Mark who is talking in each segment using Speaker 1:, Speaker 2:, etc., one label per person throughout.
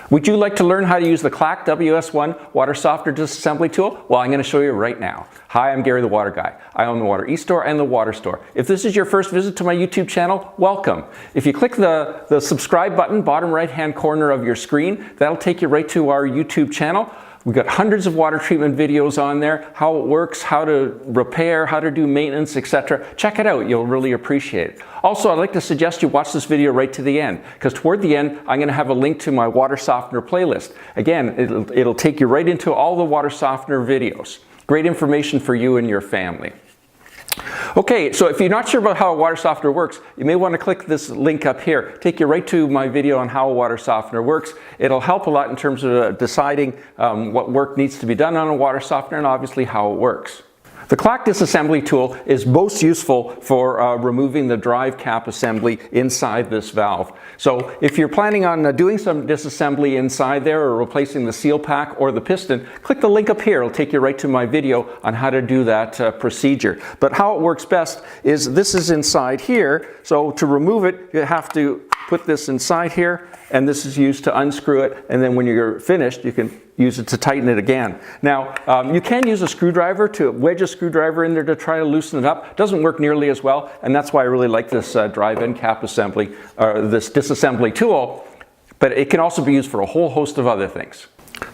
Speaker 1: Would you like to learn how to use the Clack WS1 water softener disassembly tool? Well, I'm going to show you right now. Hi, I'm Gary the Water Guy. I own the Water eStore and the Water Store. If this is your first visit to my YouTube channel, welcome. If you click the subscribe button, bottom right hand corner of your screen, that'll take you right to our YouTube channel. We've got hundreds of water treatment videos on there, how it works, how to repair, how to do maintenance, etc. Check it out, you'll really appreciate it. Also, I'd like to suggest you watch this video right to the end, because toward the end, I'm going to have a link to my water softener playlist. Again, it'll take you right into all the water softener videos. Great information for you and your family. Okay, so if you're not sure about how a water softener works, you may want to click this link up here. Take you right to my video on how a water softener works. It'll help a lot in terms of deciding what work needs to be done on a water softener and obviously how it works. The Clack disassembly tool is most useful for removing the drive cap assembly inside this valve. So if you're planning on doing some disassembly inside there or replacing the seal pack or the piston, click the link up here. It'll take you right to my video on how to do that procedure. But how it works best is this is inside here. So to remove it, you have to put this inside here, and this is used to unscrew it, and then when you're finished, you can use it to tighten it again. Now, you can use a screwdriver to wedge a screwdriver in there to try to loosen it up. It doesn't work nearly as well, and that's why I really like this drive end cap assembly, or this disassembly tool, but it can also be used for a whole host of other things.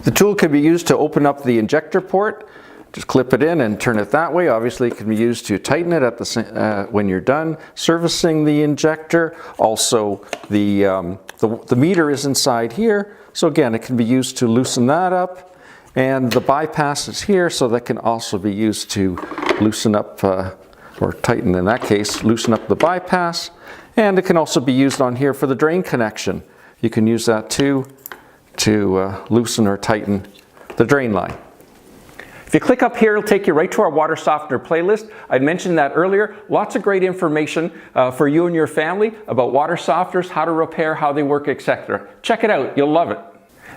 Speaker 1: The tool can be used to open up the injector port. Just clip it in and turn it that way. Obviously, it can be used to tighten it at the when you're done servicing the injector. Also, the meter is inside here. So again, it can be used to loosen that up. And the bypass is here, so that can also be used to loosen up, or tighten in that case, loosen up the bypass. And it can also be used on here for the drain connection. You can use that too to loosen or tighten the drain line. If you click up here, it'll take you right to our water softener playlist. I mentioned that earlier. Lots of great information for you and your family about water softeners, how to repair, how they work, etc. Check it out, you'll love it.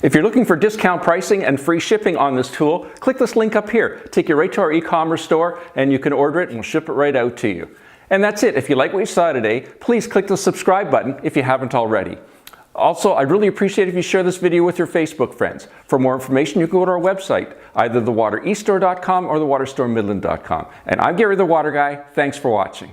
Speaker 1: If you're looking for discount pricing and free shipping on this tool, click this link up here. Take you right to our e-commerce store, and you can order it and we'll ship it right out to you. And that's it. If you like what you saw today, please click the subscribe button if you haven't already. Also, I'd really appreciate if you share this video with your Facebook friends. For more information, you can go to our website, either thewatereastore.com or thewaterstoremidland.com. And I'm Gary the Water Guy. Thanks for watching.